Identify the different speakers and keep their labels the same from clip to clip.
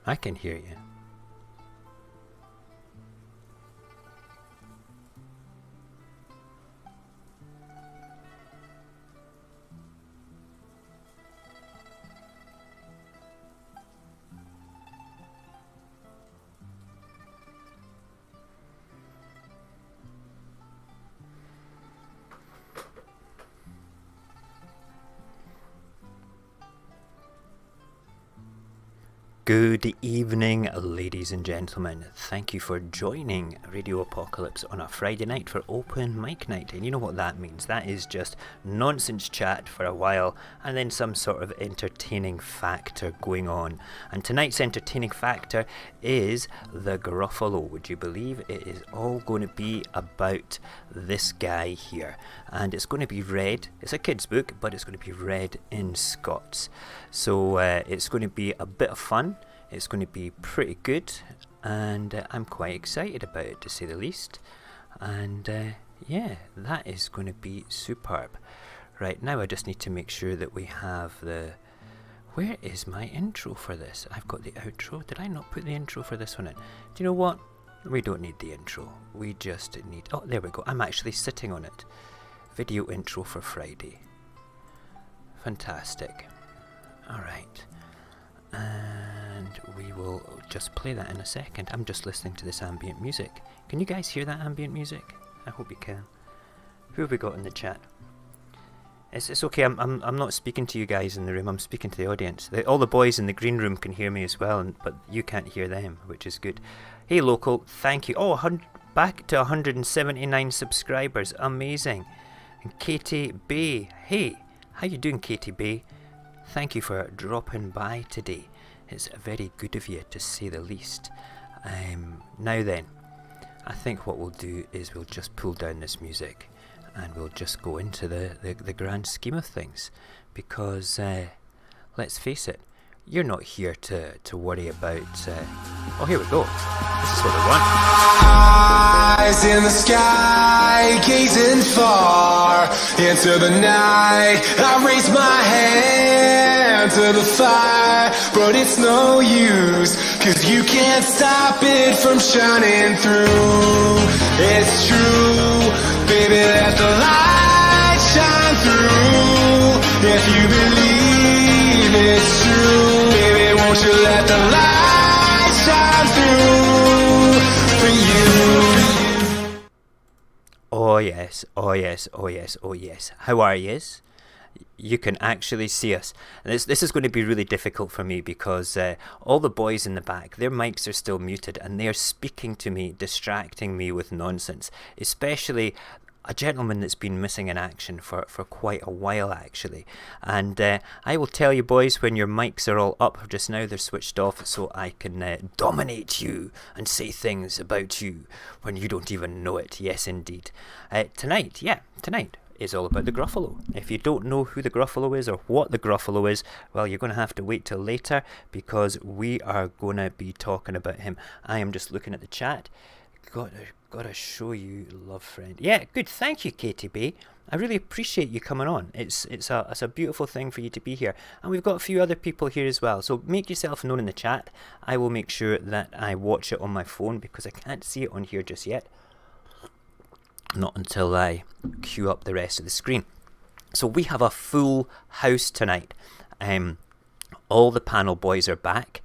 Speaker 1: I can hear you. Good evening, ladies and gentlemen. Thank you for joining Radio Apocalypse on a Friday night for open mic night. And you know what that means? That is just nonsense chat for a while and then some sort of entertaining factor going on. And tonight's entertaining factor is the Gruffalo. Would you believe it is all going to be about this guy here? And it's going to be read. It's a kid's book, but it's going to be read in Scots. So it's going to be a bit of fun. It's going to be pretty good, and I'm quite excited about it, to say the least. And yeah, that is going to be superb. Right, now I just need to make sure that we have the... Where is my intro for this? I've got the outro. Did I not put the intro for this one in? Do you know what? We don't need the intro. We just need... Oh, there we go. I'm actually sitting on it. Video intro for Friday. Fantastic. Alright. And we will just play that in a second. I'm just listening to this ambient music. Can you guys hear that ambient music? I hope you can. Who have we got in the chat? It's okay. I'm not speaking to you guys in the room. I'm speaking to the audience. All the boys in the green room can hear me as well, but you can't hear them, which is good. Hey, local. Thank you. Oh, back to 179 subscribers. Amazing. And Katie Bay. Hey, how you doing, Katie Bay? Thank you for dropping by today. It's very good of you, to say the least. Now then, I think what we'll do is we'll just pull down this music and we'll just go into the grand scheme of things. Because, let's face it, you're not here to worry about... Oh, here we go. This is what we want.
Speaker 2: Eyes in the sky, gazing far into the night. I raise my hand to the fire, but it's no use, 'cause you can't stop it from shining through. It's true, baby, let the light shine through. If you believe it's true, baby, won't you let the light shine through for you?
Speaker 1: Oh yes, oh yes, oh yes, oh yes. How are yous? You can actually see us. And this is going to be really difficult for me because all the boys in the back, their mics are still muted and they're speaking to me, distracting me with nonsense. Especially a gentleman that's been missing in action for quite a while, actually. And I will tell you, boys, when your mics are all up just now, they're switched off, so I can dominate you and say things about you when you don't even know it. Yes, indeed. Tonight is all about the Gruffalo. If you don't know who the Gruffalo is or what the Gruffalo is, well, you're going to have to wait till later because we are going to be talking about him. I am just looking at the chat. Gotta show you, love friend. Yeah, good. Thank you, Katie B. I really appreciate you coming on. It's a beautiful thing for you to be here, and we've got a few other people here as well. So make yourself known in the chat. I will make sure that I watch it on my phone because I can't see it on here just yet. Not until I queue up the rest of the screen. So we have a full house tonight. All the panel boys are back.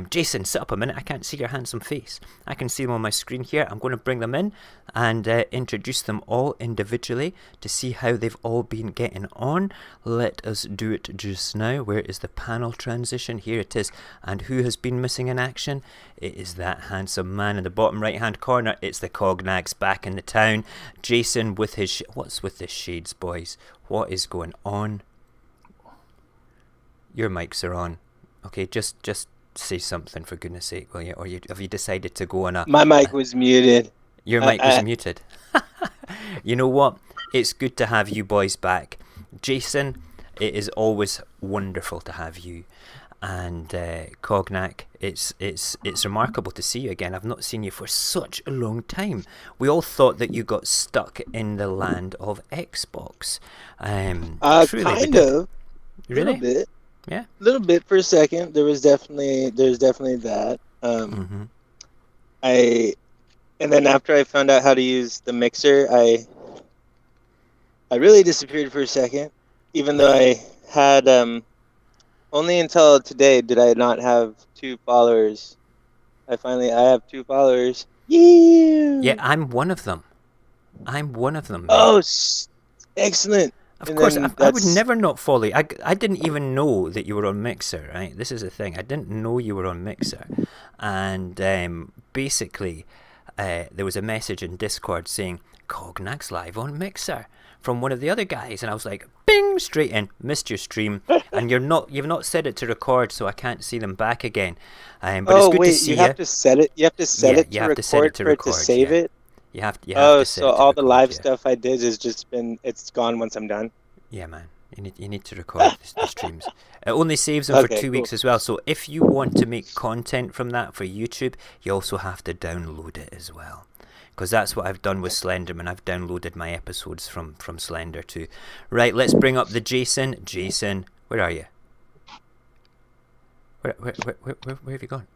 Speaker 1: Jason, sit up a minute. I can't see your handsome face. I can see them on my screen here. I'm going to bring them in and introduce them all individually to see how they've all been getting on. Let us do it just now. Where is the panel transition? Here it is. And who has been missing in action? It is that handsome man in the bottom right hand corner. It's the Cognags back in the town. Jason with his... What's with the shades, boys? What is going on? Your mics are on. Okay, just say something for goodness sake, will you? Or have you decided to go on a...
Speaker 3: My mic was muted.
Speaker 1: Your mic was muted. You know what? It's good to have you boys back. Jason, it is always wonderful to have you. And Cognac, it's remarkable to see you again. I've not seen you for such a long time. We all thought that you got stuck in the land of Xbox.
Speaker 3: Kind of.
Speaker 1: Really?
Speaker 3: A little bit.
Speaker 1: Yeah.
Speaker 3: A little bit for a second. There's definitely that.
Speaker 1: Mm-hmm.
Speaker 3: And then after I found out how to use the mixer, I really disappeared for a second. Even though I had only until today did I not have 2 followers. I have 2 followers.
Speaker 1: Yeah,
Speaker 3: Yeah.
Speaker 1: I'm one of them. I'm one of them, mate.
Speaker 3: Oh, excellent.
Speaker 1: Of
Speaker 3: And
Speaker 1: course,
Speaker 3: then
Speaker 1: I would
Speaker 3: that's
Speaker 1: never not follow you. I didn't even know that you were on Mixer, right? This is the thing. I didn't know you were on Mixer. And basically, there was a message in Discord saying, Cognac's live on Mixer from one of the other guys. And I was like, bing, straight in, missed your stream. And you've not set it to record, so I can't see them back again. But it's good to see
Speaker 3: you have to set it. You have to set it to record for it to save it.
Speaker 1: You have to
Speaker 3: Oh,
Speaker 1: set
Speaker 3: so
Speaker 1: it to
Speaker 3: all
Speaker 1: record,
Speaker 3: the live
Speaker 1: yeah.
Speaker 3: stuff I did is it's gone once I'm done.
Speaker 1: Yeah, man. You need to record the streams. It only saves them for 2 weeks as well. So if you want to make content from that for YouTube, you also have to download it as well. Because that's what I've done with Slenderman. I've downloaded my episodes from Slender too. Right, let's bring up the Jason. Jason, where are you? Where have you gone?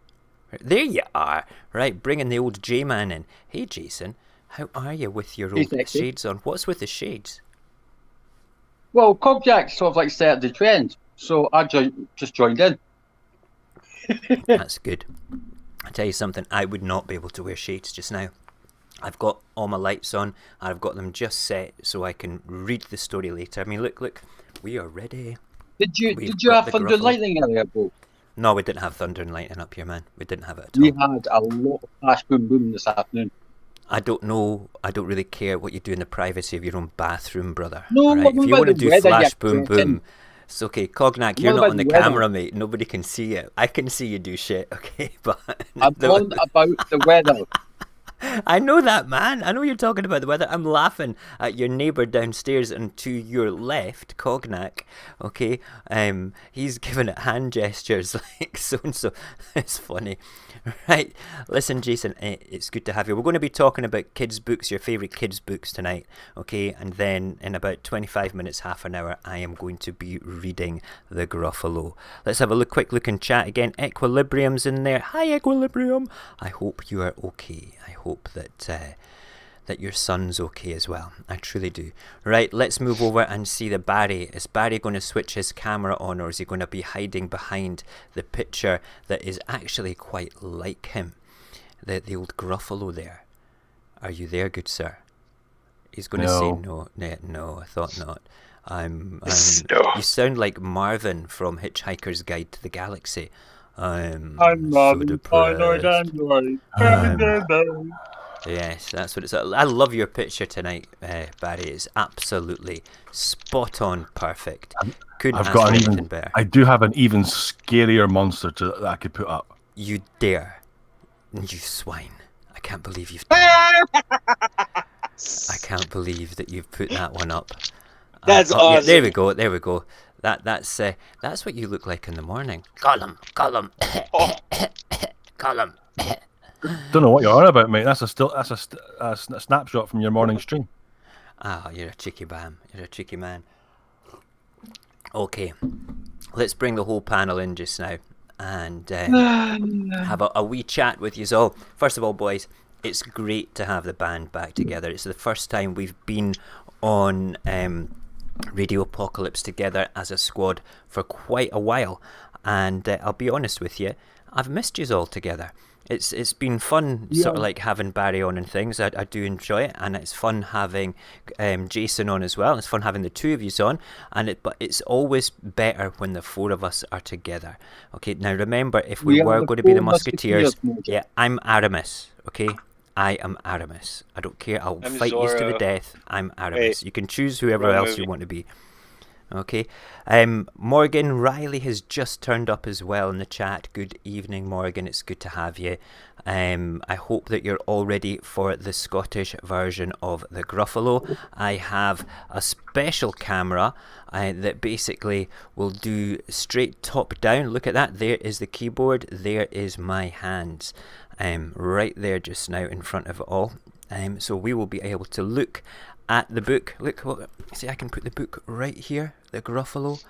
Speaker 1: There you are. Right, bringing the old J-Man in. Hey, Jason, how are you with your old shades on? What's with the shades?
Speaker 4: Well, Cogjack sort of like set the trend, so I just joined in.
Speaker 1: That's good. I tell you something, I would not be able to wear shades just now. I've got all my lights on, and I've got them just set so I can read the story later. I mean, look, we are ready.
Speaker 4: Did you have thunder and lightning earlier, Bo?
Speaker 1: No, we didn't have thunder and lightning up here, man. We didn't have it at all.
Speaker 4: We had a lot of flash boom boom this afternoon.
Speaker 1: I don't know. I don't really care what you do in the privacy of your own bathroom, brother.
Speaker 4: No,
Speaker 1: right? If you want to do flash boom boom, it's okay. Cognac, you're not on the camera, mate. Nobody can see it. I can see you do shit, okay? But
Speaker 4: I'm talking about the weather.
Speaker 1: I know that, man. I know you're talking about the weather. I'm laughing at your neighbour downstairs and to your left, Cognac. Okay, he's giving it hand gestures like so and so. It's funny, right? Listen, Jason, it's good to have you. We're going to be talking about kids' books, your favourite kids' books tonight. Okay, and then in about 25 minutes, half an hour, I am going to be reading the Gruffalo. Let's have a quick look in chat again. Equilibrium's in there. Hi, Equilibrium. I hope you are okay. I hope that your son's okay as well. I truly do. Right, let's move over and see the Barry. Is Barry going to switch his camera on, or is he going to be hiding behind the picture that is actually quite like him? The old Gruffalo there. Are you there, good sir? He's going to say no. No, I thought not. You sound like Marvin from Hitchhiker's Guide to the Galaxy. I'm Marvin, so depressed. Yes, that's what it's. I love your picture tonight, Barry. It's absolutely spot on, perfect. Couldn't ask for anything better.
Speaker 5: I do have an even scarier monster that I could put up.
Speaker 1: You dare, you swine! I can't believe you've done that. I can't believe that you've put that one up.
Speaker 3: That's awesome.
Speaker 1: Yeah, there we go. That's what you look like in the morning. Column.
Speaker 5: Don't know what you're on about, mate. That's a snapshot from your morning stream.
Speaker 1: Ah, you're a cheeky bam. You're a cheeky man. Okay, let's bring the whole panel in just now and have a wee chat with you all. First of all, boys, it's great to have the band back together. It's the first time we've been on Radio Apocalypse together as a squad for quite a while, and I'll be honest with you, I've missed you all together. It's been fun, sort of like having Barry on and things. I do enjoy it, and it's fun having Jason on as well. It's fun having the two of you on, but it's always better when the four of us are together. Okay, now remember, if we were going to be the Musketeers, yeah, I'm Aramis. Okay, I am Aramis. I don't care. I'm fight you to the death. I'm Aramis. You can choose whoever else you want to be. Okay. Morgan Riley has just turned up as well in the chat. Good evening, Morgan. It's good to have you. I hope that you're all ready for the Scottish version of the Gruffalo. I have a special camera that basically will do straight top down. Look at that. There is the keyboard. There is my hands. Right there just now in front of it all. So we will be able to look at the book. Look, see, I can put the book right here, the Gruffalo.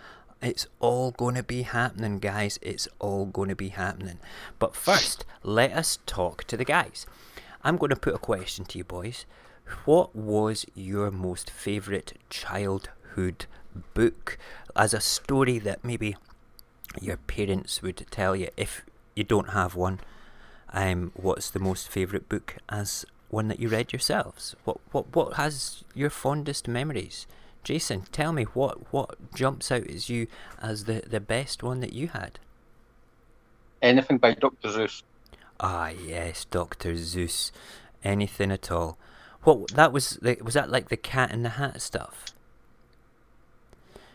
Speaker 1: It's all going to be happening, guys. It's all going to be happening. But first, let us talk to the guys. I'm going to put a question to you boys. What was your most favourite childhood book? As a story that maybe your parents would tell you if you don't have one. What's the most favourite book as one that you read yourselves? What has your fondest memories? Jason, tell me what jumps out as you as the best one that you had?
Speaker 4: Anything by Dr. Zeus.
Speaker 1: Ah yes, Dr. Zeus. Anything at all. Was that like the Cat in the Hat stuff?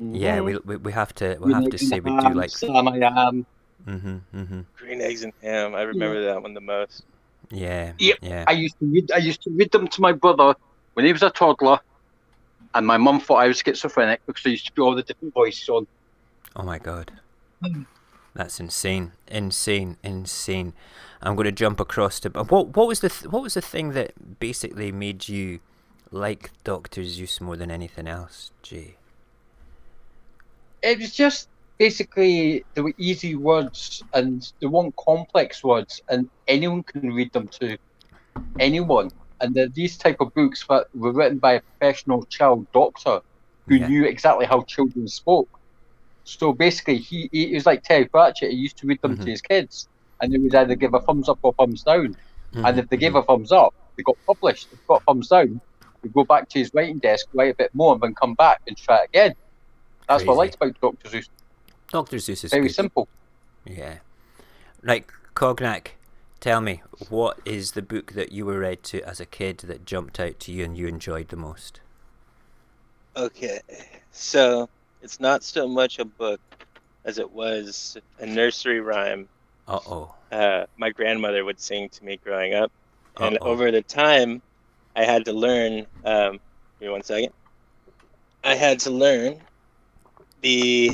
Speaker 1: Yeah, we have to say we do like
Speaker 4: Sam I Am.
Speaker 3: Green Eggs and Ham. I remember that one the most.
Speaker 1: Yeah.
Speaker 4: I used to read them to my brother when he was a toddler, and my mum thought I was schizophrenic because I used to put all the different voices on.
Speaker 1: Oh my god. That's insane. I'm going to jump across to what was the thing that basically made you like Dr. Zeus more than anything else, Jay?
Speaker 4: It was just basically there were easy words and there weren't complex words, and anyone can read them to anyone. And these type of books were written by a professional child doctor who knew exactly how children spoke. So basically, he was like Terry Pratchett. He used to read them to his kids, and they would either give a thumbs up or thumbs down. And if they gave a thumbs up, they got published. If they got a thumbs down, he'd go back to his writing desk, write a bit more, and then come back and try it again. That's what I liked about Dr. Zeus.
Speaker 1: Dr. Zeus is
Speaker 4: very
Speaker 1: good.
Speaker 4: simple.
Speaker 1: Yeah. Right, Cognac, tell me, what is the book that you were read to as a kid that jumped out to you and you enjoyed the most?
Speaker 3: Okay, so it's not so much a book as it was a nursery rhyme. My grandmother would sing to me growing up. And over the time, I had to learn, give me 1 second. I had to learn the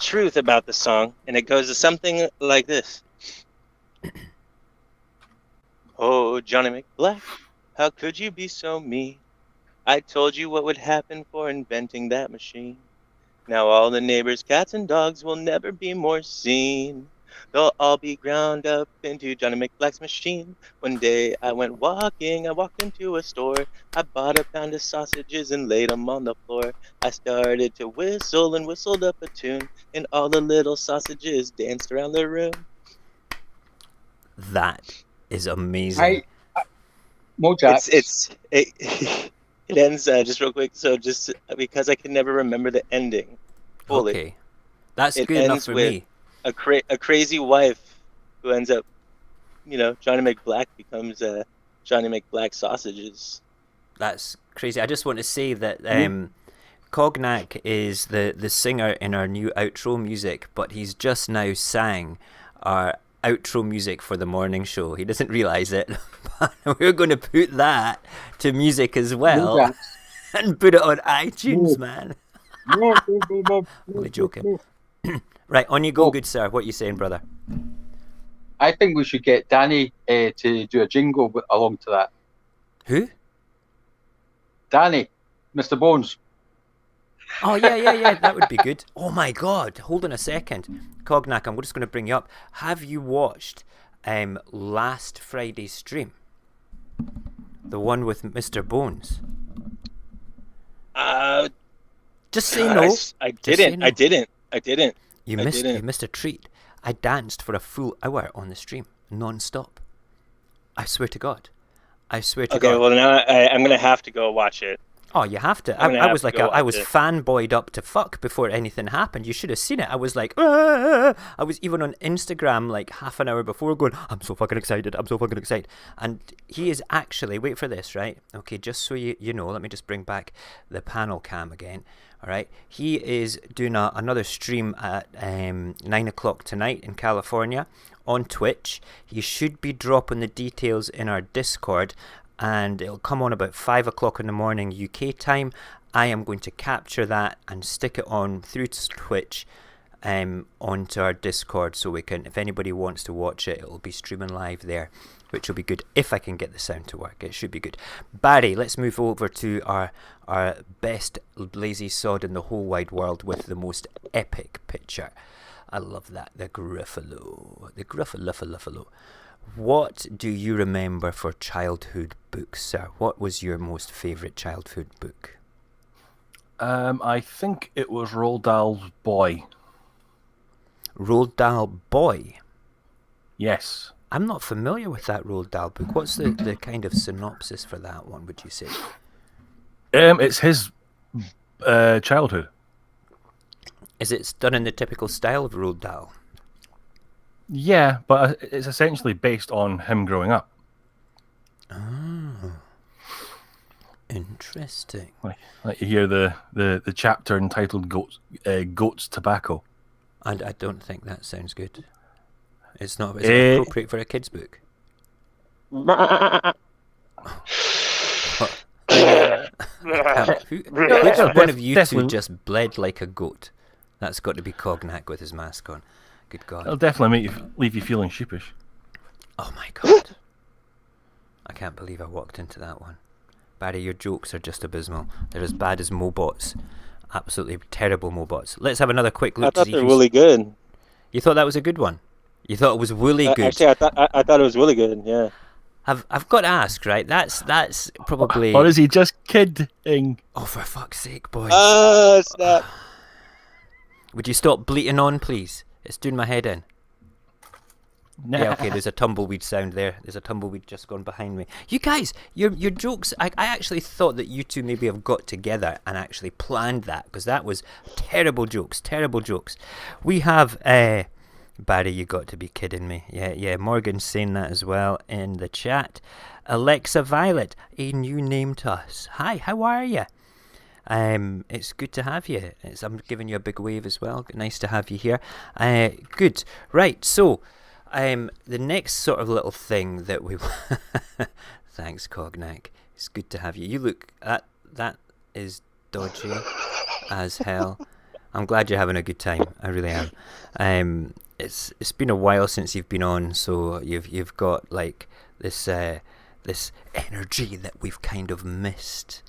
Speaker 3: truth about the song, and it goes to something like this. Oh, Johnny McBlack, how could you be so mean? I told you what would happen for inventing that machine. Now all the neighbors' cats and dogs will never be more seen. They'll all be ground up into Johnny McBlack's machine. One day I went walking, I walked into a store. I bought a pound of sausages and laid them on the floor. I started to whistle and whistled up a tune, and all the little sausages danced around the room.
Speaker 1: That is amazing.
Speaker 4: Mojax.
Speaker 3: It ends just real quick. So just because I can never remember the ending fully.
Speaker 1: Okay, that's good enough for me.
Speaker 3: A crazy wife who ends up, Johnny McBlack becomes Johnny McBlack sausages.
Speaker 1: That's crazy. I just want to say that Cognac is the singer in our new outro music, but he's just now sang our outro music for the morning show. He doesn't realise it, but we're going to put that to music as well and put it on iTunes, man. Only joking. Right, on you go, good sir. What are you saying, brother?
Speaker 4: I think we should get Danny to do a jingle along to that.
Speaker 1: Who?
Speaker 4: Danny, Mr. Bones.
Speaker 1: Oh, yeah, that would be good. Oh my god, hold on a second. Cognac, I'm just going to bring you up. Have you watched last Friday's stream? The one with Mr. Bones? Just say no.
Speaker 3: I didn't.
Speaker 1: You missed a treat. I danced for a full hour on the stream, non-stop. I swear to God. God.
Speaker 3: Okay, well now I'm going to have to go watch it.
Speaker 1: Oh, you have to. I was fanboyed up to fuck before anything happened. You should have seen it. I was like, ah! I was even on Instagram like half an hour before going, I'm so fucking excited. And he is actually, wait for this, right? Okay, just so you know, let me just bring back the panel cam again. All right. He is doing another stream at 9 o'clock tonight in California on Twitch. He should be dropping the details in our Discord, and it'll come on about 5 o'clock in the morning UK time. I am going to capture that and stick it on through Twitch onto our Discord, so we can, if anybody wants to watch it, it'll be streaming live there, which will be good if I can get the sound to work. It should be good. Barry, let's move over to our best lazy sod in the whole wide world with the most epic picture. I love that. The Gruffalo. The Gruffalo. What do you remember for childhood books, sir? What was your most favourite childhood book?
Speaker 5: I think it was Roald Dahl's Boy.
Speaker 1: Roald Dahl Boy?
Speaker 5: Yes.
Speaker 1: I'm not familiar with that Roald Dahl book. What's the kind of synopsis for that one, would you say?
Speaker 5: It's his childhood.
Speaker 1: Is it done in the typical style of Roald Dahl?
Speaker 5: Yeah, but it's essentially based on him growing up.
Speaker 1: Oh, interesting.
Speaker 5: Like you hear the chapter entitled Goat's Tobacco.
Speaker 1: And I don't think that sounds good. It's not. Is it appropriate for a kid's book? Which one of you two just bled like a goat? That's got to be Cognac with his mask on. Good God.
Speaker 5: It'll definitely leave you feeling sheepish.
Speaker 1: Oh my God. I can't believe I walked into that one. Barry, your jokes are just abysmal. They're as bad as Mobots. Absolutely terrible Mobots. Let's have another quick look.
Speaker 3: I thought they're really good.
Speaker 1: You thought that was a good one? You thought it was really good?
Speaker 3: Actually, I thought it was really good, yeah.
Speaker 1: I've got to ask, right? That's probably...
Speaker 5: Or is he just kidding?
Speaker 1: Oh, for fuck's sake, boys.
Speaker 3: Oh, snap.
Speaker 1: Would you stop bleating on, please? It's doing my head in.
Speaker 5: Nah.
Speaker 1: Yeah, okay, there's a tumbleweed sound there. There's a tumbleweed just gone behind me. You guys, your jokes, I actually thought that you two maybe have got together and actually planned that, because that was terrible jokes. We have, Barry, you got to be kidding me. Yeah, Morgan's saying that as well in the chat. Alexa Violet, a new name to us. Hi, how are you? It's good to have you. I'm giving you a big wave as well. Nice to have you here. Good. Right, so... the next sort of little thing that we... Thanks, Cognac. It's good to have you. You look... That is dodgy as hell. I'm glad you're having a good time. I really am. It's been a while since you've been on, so you've got like this energy that we've kind of missed,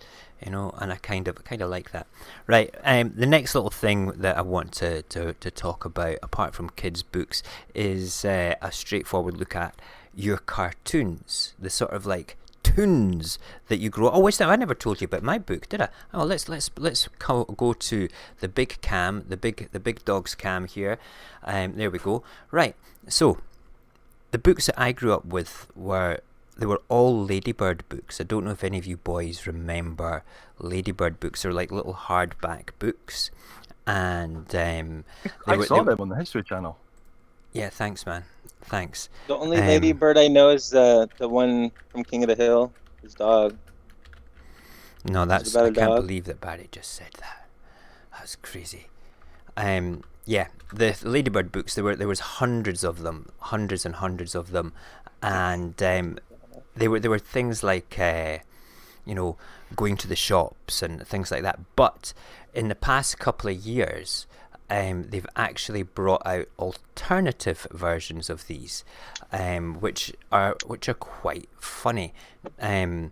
Speaker 1: you know, and I kind of like that. Right, the next little thing that I want to talk about, apart from kids' books, is a straightforward look at your cartoons, the sort of like toons that you grow. Oh, wait, I never told you about my book, did I? Oh, let's go to the big cam, the big dog's cam here. There we go. Right, so the books that I grew up with were all Ladybird books. I don't know if any of you boys remember Ladybird books. They're like little hardback books, and
Speaker 5: I saw them on the History Channel.
Speaker 1: Yeah, thanks, man. Thanks.
Speaker 3: The only Ladybird I know is the one from King of the Hill, his dog.
Speaker 1: No, I can't believe that Barry just said that. That's crazy. Yeah, the Ladybird books. There was hundreds of them, hundreds and hundreds of them, and there were things like going to the shops and things like that. But in the past couple of years, they've actually brought out alternative versions of these, which are quite funny. I'm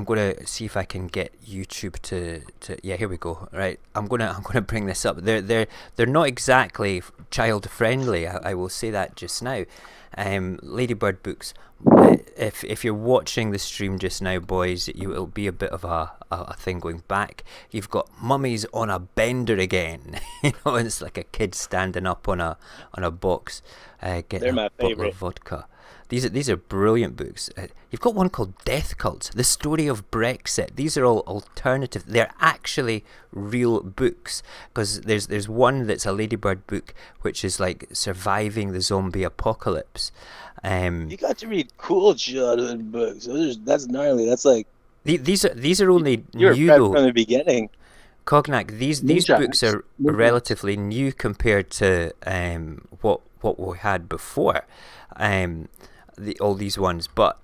Speaker 1: gonna see if I can get YouTube to yeah, here we go. Right, I'm gonna bring this up. They're not exactly child friendly. I will say that just now. Ladybird books. If you're watching the stream just now, boys, it'll be a bit of a thing going back. You've got mummies on a bender again. It's like a kid standing up on a box, getting a bottle of vodka. These are brilliant books. You've got one called Death Cult, The Story of Brexit. These are all alternative. They're actually real books, because there's one that's a Ladybird book, which is like surviving the zombie apocalypse.
Speaker 3: You got to read cool childhood books. That's gnarly. That's like
Speaker 1: these are only
Speaker 3: you're
Speaker 1: new
Speaker 3: from the beginning.
Speaker 1: Cognac. These books are relatively new compared to what we had before. All these ones, but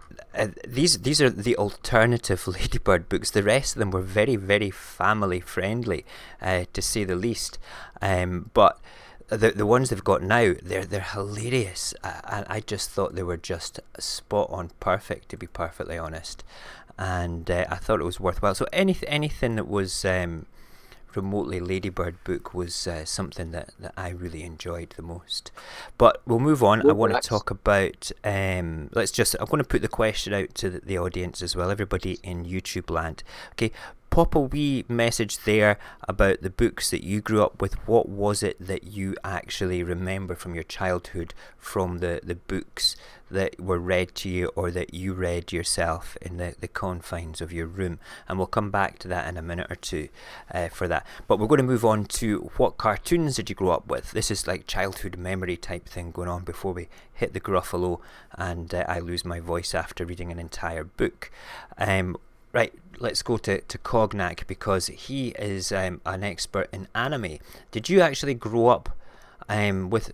Speaker 1: these are the alternative Ladybird books. The rest of them were very, very family friendly, to say the least. But the ones they've got now, they're hilarious, and I just thought they were just spot on, perfect, to be perfectly honest, and I thought it was worthwhile. So anything that was remotely Ladybird book was something that I really enjoyed the most. But we'll move on. I want to talk about I'm going to put the question out to the audience as well, everybody in YouTube land. Okay, pop a wee message there about the books that you grew up with. What was it that you actually remember from your childhood, from the books that were read to you or that you read yourself in the confines of your room? And we'll come back to that in a minute or two for that. But we're going to move on to what cartoons did you grow up with? This is like childhood memory type thing going on before we hit the Gruffalo and I lose my voice after reading an entire book. Right, let's go to Cognac, because he is an expert in anime. Did you actually grow up with...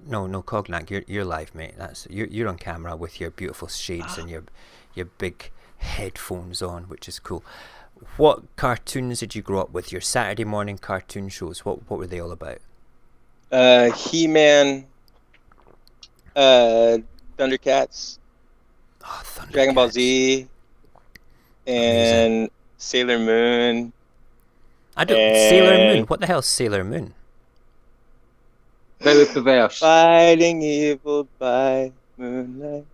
Speaker 1: No, Cognac, you're live, mate. You're on camera with your beautiful shades and your big headphones on, which is cool. What cartoons did you grow up with? Your Saturday morning cartoon shows, what were they all about?
Speaker 3: He-Man, Thundercats, Dragon Ball Z, and amazing. Sailor Moon.
Speaker 1: Sailor Moon. What the hell's Sailor Moon?
Speaker 4: Very perverse.
Speaker 3: Fighting evil by moonlight,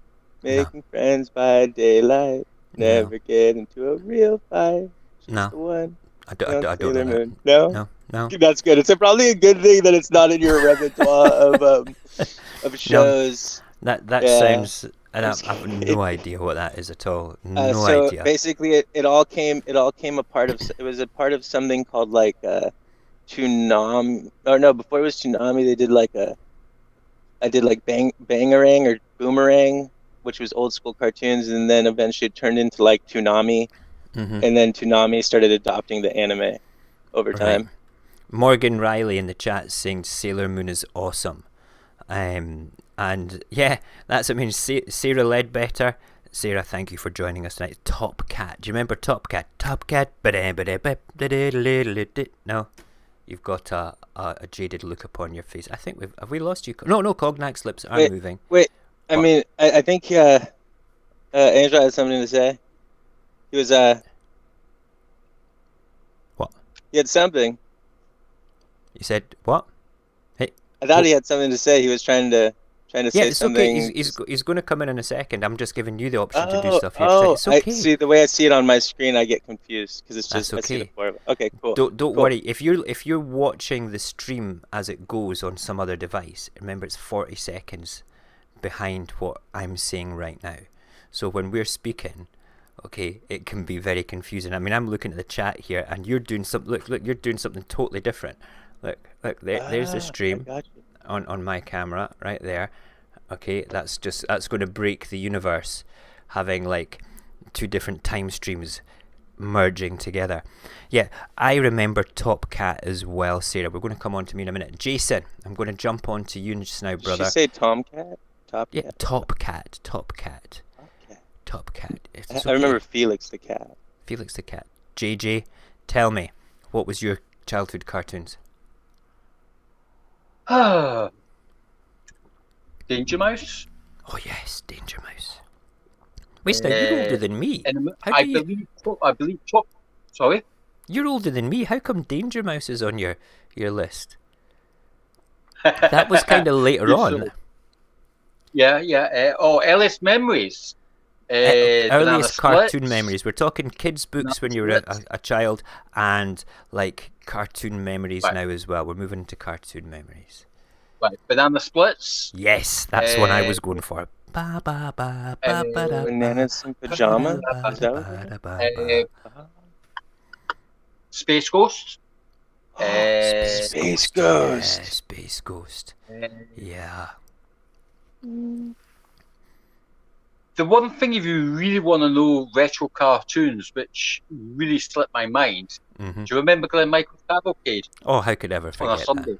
Speaker 3: making friends by daylight, never get into a real fight. Just the one.
Speaker 1: I don't know
Speaker 3: Moon.
Speaker 1: No.
Speaker 3: That's good. It's probably a good thing that it's not in your repertoire of shows.
Speaker 1: No, that sounds... I have no idea what that is at all. No idea.
Speaker 3: Basically, it all came a part of. It was a part of something called like Toonami. Or no, before it was Toonami, they did like I did like Bangarang or Boomerang, which was old school cartoons, and then eventually it turned into like Toonami, and then Toonami started adopting the anime over time.
Speaker 1: Morgan Riley in the chat saying Sailor Moon is awesome. And yeah, that's, I mean, Sarah Ledbetter. Sarah, thank you for joining us tonight. Top Cat. Do you remember Top Cat? Top Cat. No, you've got a jaded look upon your face. I think have we lost you? No, Cognac's lips are moving.
Speaker 3: Wait, I think Angela had something to say. He was
Speaker 1: What?
Speaker 3: He had something.
Speaker 1: You said what? Hey.
Speaker 3: I thought he had something to say. He was trying to say something.
Speaker 1: Okay. He's going to come in a second. I'm just giving you the option to do stuff here. It's okay.
Speaker 3: See, the way I see it on my screen, I get confused because it's just
Speaker 1: That's okay.
Speaker 3: I see the four of it. Okay, cool.
Speaker 1: Don't worry. If you're watching the stream as it goes on some other device, remember it's 40 seconds behind what I'm saying right now. So when we're speaking, okay, it can be very confusing. I mean, I'm looking at the chat here, and you're doing something. Look, you're doing something totally different. Look, there's the stream on my camera right there. Okay, that's going to break the universe, having like two different time streams merging together. Yeah, I remember Top Cat as well, Sarah. We're going to come on to me in a minute. Jason, I'm going to jump on to you just now, brother.
Speaker 3: Did she say Tomcat? Top Cat?
Speaker 1: Yeah, Top Cat. Top Cat.
Speaker 3: I remember Felix the Cat.
Speaker 1: Felix the Cat. JJ, tell me, what was your childhood cartoons?
Speaker 4: Danger Mouse.
Speaker 1: Oh yes, Danger Mouse. Wait, now you're older than me.
Speaker 4: I believe Top. Sorry.
Speaker 1: You're older than me. How come Danger Mouse is on your list? That was kind of later on.
Speaker 4: Yeah. Earliest memories.
Speaker 1: Earliest cartoon memories. We're talking kids' books when you were a child, and like cartoon memories now as well. We're moving to cartoon memories.
Speaker 4: Right, Banana Splits.
Speaker 1: Yes, that's what I was going for.
Speaker 3: Bananas in pajamas.
Speaker 4: Space Ghost.
Speaker 3: Space Ghost.
Speaker 1: Space Ghost. Yeah.
Speaker 4: The one thing, if you really want to know retro cartoons, which really slipped my mind, do you remember Glenn Michael's Cavalcade?
Speaker 1: Oh, how could I ever forget that?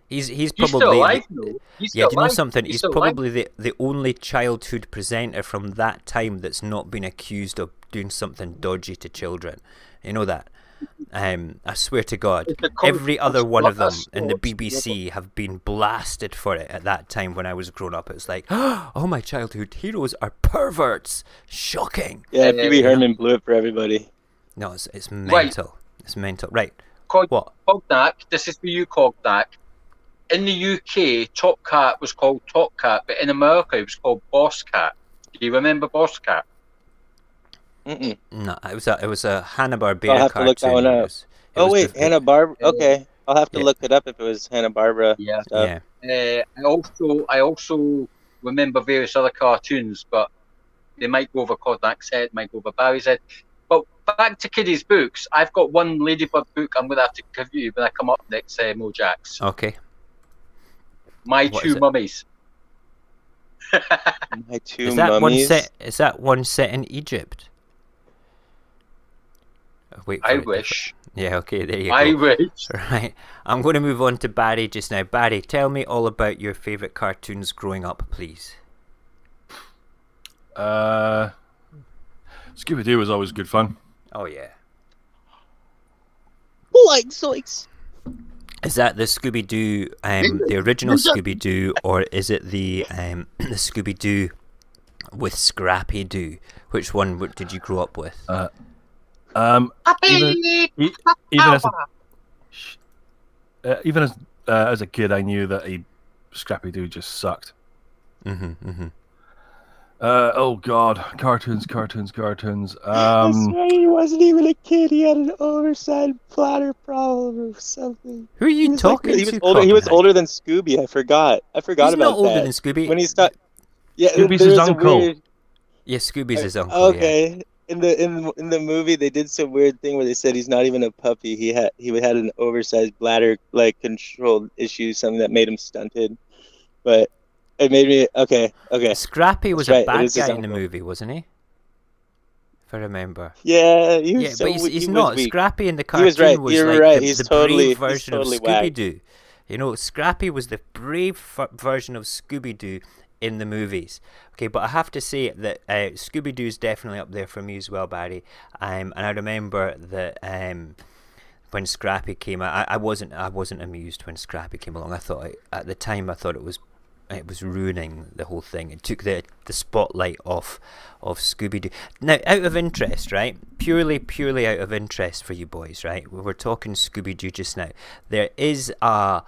Speaker 1: He's probably
Speaker 4: still alive, though.
Speaker 1: Do you know something? He's probably the only childhood presenter from that time that's not been accused of doing something dodgy to children. You know that? I swear to God,
Speaker 4: It's the cult
Speaker 1: every
Speaker 4: of
Speaker 1: other one of them
Speaker 4: Scots.
Speaker 1: in the BBC have been blasted for it at that time when I was growing up. It was like, oh, my childhood heroes are perverts. Shocking.
Speaker 3: Yeah, Pee-wee
Speaker 1: Yeah.
Speaker 3: Herman blew it for everybody.
Speaker 1: No, it's mental. It's mental. Right. What?
Speaker 4: Cognac, this is for you, Cognac. In the UK, Top Cat was called Top Cat, but in America, it was called Boss Cat. Do you remember Boss Cat?
Speaker 3: Mm-mm.
Speaker 1: No, it was a Hanna-Barbera
Speaker 3: I'll have
Speaker 1: cartoon.
Speaker 3: to look that one up. Oh wait, Hanna-Barbera. Okay, I'll have to look it up if it was Hanna-Barbera
Speaker 4: Yeah.
Speaker 3: stuff.
Speaker 1: Yeah.
Speaker 4: I also remember various other cartoons, but they might go over Cognac's head, might go over Barry's head. But back to Kiddy's books, I've got one Ladybug book I'm going to have to give you when I come up next, Mojax.
Speaker 1: Okay.
Speaker 4: My
Speaker 1: What
Speaker 4: Two
Speaker 1: is it?
Speaker 4: Mummies.
Speaker 3: My Two
Speaker 1: Is that
Speaker 3: Mummies.
Speaker 1: Is that one set in Egypt? Wait for
Speaker 4: I
Speaker 1: it.
Speaker 4: wish.
Speaker 1: Yeah, okay, there you
Speaker 4: I
Speaker 1: go.
Speaker 4: wish.
Speaker 1: Right. I'm going to move on to Barry just now. Barry, tell me all about your favourite cartoons growing up, please.
Speaker 5: Scooby-Doo was always good fun.
Speaker 1: Oh, yeah.
Speaker 3: Like zoiks.
Speaker 1: Is that the Scooby-Doo, the original Scooby-Doo, or is it the the Scooby-Doo with Scrappy-Doo? Which one did you grow up with?
Speaker 5: Even as a kid, I knew that Scrappy-Doo just sucked. Oh God, cartoons.
Speaker 3: I swear he wasn't even a kid. He had an oversized bladder problem or something.
Speaker 1: Who are you talking to?
Speaker 3: He was older. He was older than Scooby. I forgot.
Speaker 1: He's
Speaker 3: about
Speaker 1: not older
Speaker 3: that.
Speaker 1: than Scooby.
Speaker 3: When he stopped. Yeah,
Speaker 5: Scooby's
Speaker 3: there
Speaker 5: his
Speaker 3: was a
Speaker 5: uncle.
Speaker 3: weird-
Speaker 1: Yeah, Scooby's his uncle.
Speaker 3: Okay. In the movie, they did some weird thing where they said he's not even a puppy. He had an oversized bladder control issue, something that made him stunted. But it made me okay.
Speaker 1: Yeah. Scrappy was
Speaker 3: That's
Speaker 1: a
Speaker 3: right, it
Speaker 1: bad
Speaker 3: is his
Speaker 1: guy in the
Speaker 3: uncle.
Speaker 1: movie, wasn't he? If I remember.
Speaker 3: Yeah, he was
Speaker 1: Yeah,
Speaker 3: so
Speaker 1: but
Speaker 3: weak.
Speaker 1: he's
Speaker 3: He was
Speaker 1: not.
Speaker 3: weak.
Speaker 1: Scrappy in the
Speaker 3: He
Speaker 1: cartoon
Speaker 3: was right.
Speaker 1: was
Speaker 3: You're
Speaker 1: like
Speaker 3: right.
Speaker 1: the
Speaker 3: He's
Speaker 1: brave
Speaker 3: totally
Speaker 1: version
Speaker 3: totally
Speaker 1: of
Speaker 3: whack.
Speaker 1: Scooby-Doo. You know, Scrappy was the brave version of Scooby-Doo in the movies. Okay, but I have to say that Scooby-Doo is definitely up there for me as well, Barry. And I remember that when Scrappy came out, I wasn't amused when Scrappy came along. At the time I thought it was ruining the whole thing. It took the spotlight off of Scooby-Doo. Now, out of interest, right? Purely out of interest for you boys, right? We were talking Scooby-Doo just now. There is a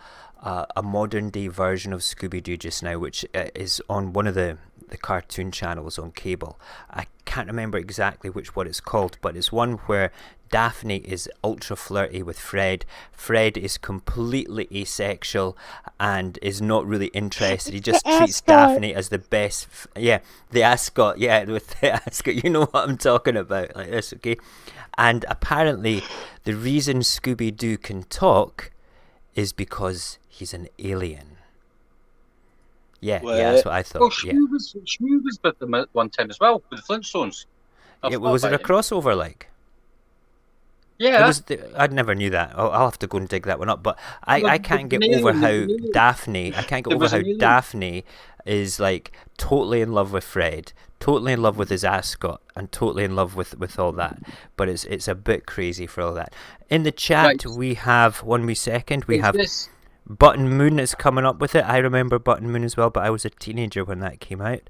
Speaker 1: modern day version of Scooby-Doo just now, which is on one of the cartoon channels on cable. I can't remember exactly which one it's called, but it's one where Daphne is ultra flirty with Fred. Fred is completely asexual and is not really interested. He just treats Daphne as the best. The ascot. Yeah, with the ascot. You know what I'm talking about, like this, okay? And apparently, the reason Scooby-Doo can talk is because he's an alien. Yeah, that's what I thought.
Speaker 4: Well, Shmoo was with them at one time as well, with the Flintstones.
Speaker 1: Was it a crossover like?
Speaker 4: Yeah.
Speaker 1: I never knew that. I'll have to go and dig that one up. But I can't get over how Daphne. I can't get over how Daphne is like totally in love with Fred, totally in love with his ascot, and totally in love with all that. But it's a bit crazy for all that. In the chat, we have 1 wee second. We have Button Moon is coming up with it. I remember Button Moon as well, but I was a teenager when that came out.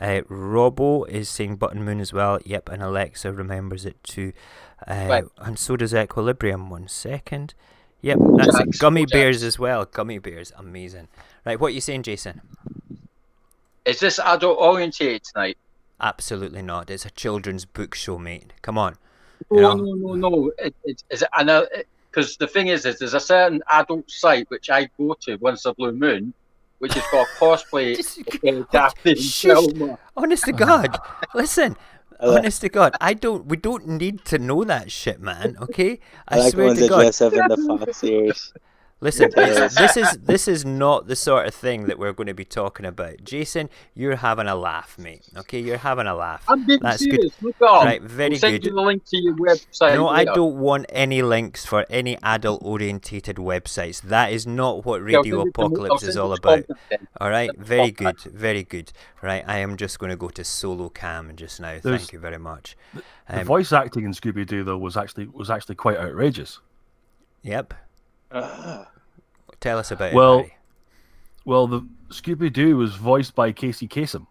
Speaker 1: Robbo is saying Button Moon as well. Yep, and Alexa remembers it too. And so does Equilibrium. 1 second. Yep, that's it. Gummy Bears as well. Gummy Bears, amazing. Right, what are you saying, Jason?
Speaker 4: Is this adult orientated tonight?
Speaker 1: Absolutely not. It's a children's book show, mate. Come on.
Speaker 4: No. Because the thing is, there's a certain adult site which I go to once a blue moon, which has got cosplay of Daphne and Selma.
Speaker 1: Honest to God, listen. Honest to God, we don't need to know that shit, man. Okay,
Speaker 3: I like
Speaker 1: swear
Speaker 3: the ones
Speaker 1: to
Speaker 3: that
Speaker 1: God.
Speaker 3: dress up in the Fox ears.
Speaker 1: Listen, this is not the sort of thing that we're going to be talking about. Jason, you're having a laugh, mate. Okay, you're having a laugh.
Speaker 4: I'm being
Speaker 1: That's
Speaker 4: serious.
Speaker 1: good.
Speaker 4: Look on.
Speaker 1: Right, very
Speaker 4: I'll send
Speaker 1: good.
Speaker 4: you the link to your website.
Speaker 1: No, I
Speaker 4: later.
Speaker 1: don't want any links for any adult-orientated websites. That is not what
Speaker 4: Okay, I'll
Speaker 1: Radio
Speaker 4: send you some-
Speaker 1: Apocalypse
Speaker 4: I'll
Speaker 1: is
Speaker 4: send
Speaker 1: all
Speaker 4: you
Speaker 1: about.
Speaker 4: content then.
Speaker 1: All right, very good, very good. Right, I am just going to go to solo cam just now.
Speaker 5: There's-
Speaker 1: Thank you very much.
Speaker 5: The voice acting in Scooby Doo though was actually quite outrageous.
Speaker 1: Yep. Tell us about it,
Speaker 5: Well,
Speaker 1: Barry.
Speaker 5: Well, the Scooby Doo was voiced by Casey Kasem.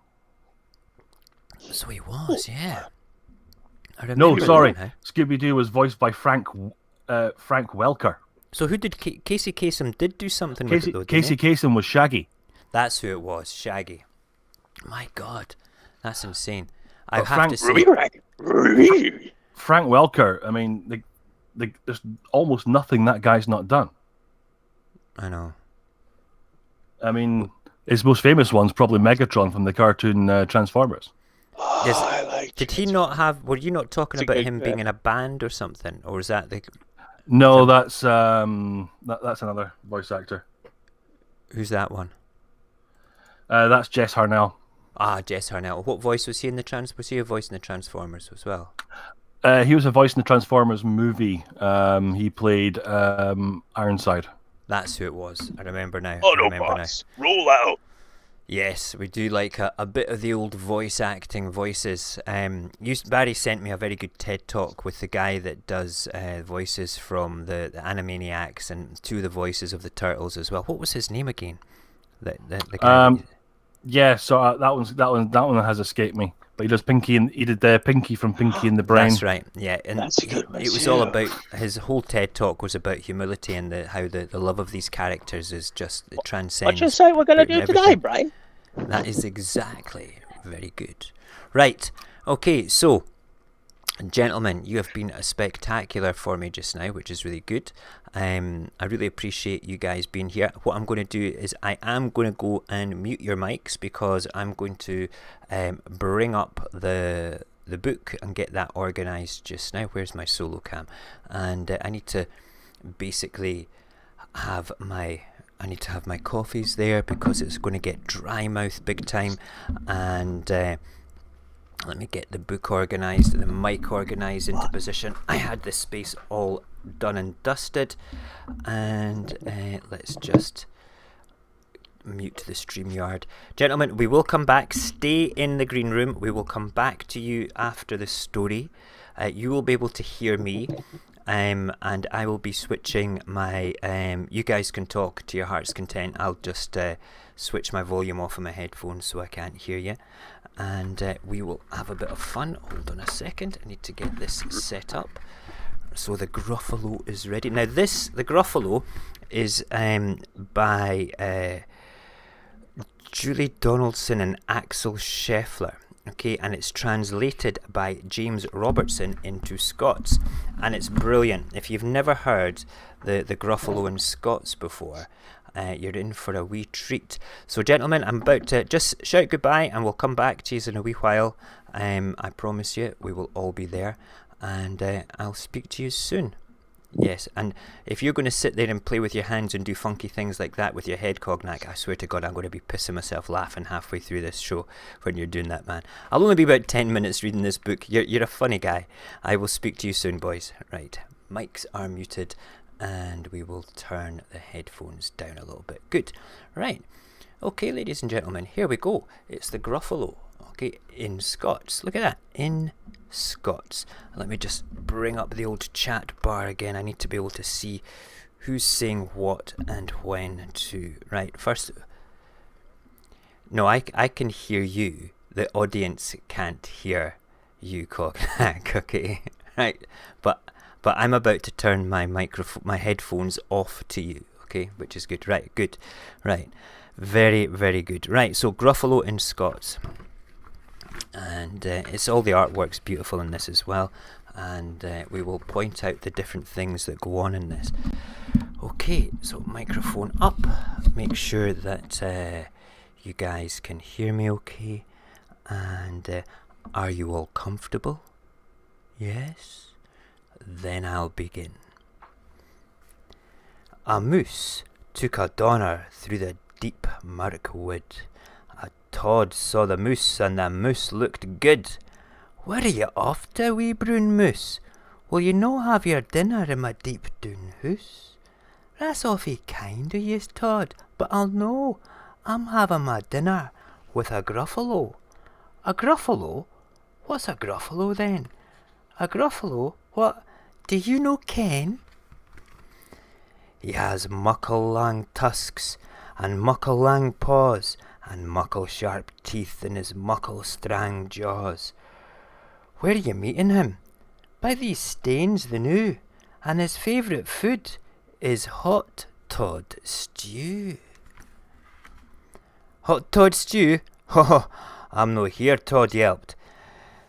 Speaker 1: So he was, yeah. I
Speaker 5: No,
Speaker 1: remember
Speaker 5: sorry,
Speaker 1: that now.
Speaker 5: Scooby Doo was voiced by Frank Welker.
Speaker 1: So who did Casey Kasem did do something with it though? Didn't
Speaker 5: Casey
Speaker 1: he?
Speaker 5: Kasem was Shaggy.
Speaker 1: That's who it was, Shaggy. My God, that's insane. I
Speaker 5: But
Speaker 1: have to say,
Speaker 5: Frank Welker. I mean, there's almost nothing that guy's not done.
Speaker 1: I know.
Speaker 5: I mean, his most famous one's probably Megatron from the cartoon Transformers.
Speaker 1: Yes. Did he not have? Were you not talking
Speaker 3: It's a
Speaker 1: about
Speaker 3: good
Speaker 1: him being in a band or something, or is that the?
Speaker 5: No, that's another voice actor.
Speaker 1: Who's that one?
Speaker 5: That's Jess Harnell.
Speaker 1: Ah, Jess Harnell. What voice was he in the Was he a voice in the Transformers as well?
Speaker 5: He was a voice in the Transformers movie. He played Ironside.
Speaker 1: That's who it was. I remember now.
Speaker 6: Autobots, roll out.
Speaker 1: Yes, we do like a bit of the old voice acting voices. Barry sent me a very good TED talk with the guy that does voices from the Animaniacs and two of the voices of the Turtles as well. What was his name again? The guy.
Speaker 5: Yeah, so that one has escaped me. But he does Pinky, and he did Pinky from Pinky and the Brain.
Speaker 1: That's right. Yeah, and
Speaker 6: That's a good one
Speaker 1: it was
Speaker 6: too.
Speaker 1: all about his whole TED talk was about humility and how the love of these characters is just it transcends.
Speaker 6: What you say we're gonna
Speaker 1: everything.
Speaker 6: do today, Brian?
Speaker 1: That is exactly very good. Right. Okay. So, gentlemen, you have been spectacular for me just now, which is really good. I really appreciate you guys being here. What I'm going to do is I am going to go and mute your mics because I'm going to bring up the book and get that organised just now. Where's my solo cam? And I need to basically have my coffees there because it's going to get dry mouth big time. And let me get the book organised and the mic organised into position. I had this space all done and dusted, and let's just mute the StreamYard. Gentlemen, we will come back. Stay in the green room. We will come back to you after the story. You will be able to hear me, and I will be switching my... you guys can talk to your heart's content. I'll just switch my volume off of my headphones so I can't hear you. And we will have a bit of fun. Hold on a second. I need to get this set up. So the Gruffalo is ready. Now the Gruffalo is by Julie Donaldson and Axel Scheffler. Okay, and it's translated by James Robertson into Scots. And it's brilliant. If you've never heard the Gruffalo in Scots before, you're in for a wee treat. So gentlemen, I'm about to just shout goodbye and we'll come back to you in a wee while. I promise you we will all be there, and I'll speak to you soon. Yes, and if you're going to sit there and play with your hands and do funky things like that with your head, Cognac, I swear to God, I'm going to be pissing myself laughing halfway through this show when you're doing that, man. I'll only be about 10 minutes reading this book. You're a funny guy. I will speak to you soon, boys. Right, mics are muted, and we will turn the headphones down a little bit. Good. Right. Okay, ladies and gentlemen, here we go. It's the Gruffalo. Okay, in Scots. Look at that. In Scots. Let me just bring up the old chat bar again. I need to be able to see who's saying what and when to. Right, first... No, I can hear you. The audience can't hear you, Cognac. Okay, right. But I'm about to turn my my headphones off to you, okay, which is good. Right, good. Right, very, very good. Right, so Gruffalo in Scots. And it's all the artwork's beautiful in this as well. And we will point out the different things that go on in this. Okay, so microphone up. Make sure that you guys can hear me okay. And are you all comfortable? Yes? Then I'll begin. A moose took a donner through the deep murk wood. A Tod saw the moose, and the moose looked good. Where are you off to, wee brown moose? Will you no have your dinner in my deep doon hoose? That's awfully kind of yous, Tod, but I'll no. I'm having my dinner with a Gruffalo. A Gruffalo? What's a Gruffalo then? A Gruffalo? What? Do you no ken? He has muckle lang tusks, and muckle lang paws, and muckle sharp teeth in his muckle strang jaws. Where are you meeting him? By these stains the new, and his favourite food is hot Tod stew. Hot Tod stew? Ho, I'm no here, Tod yelped.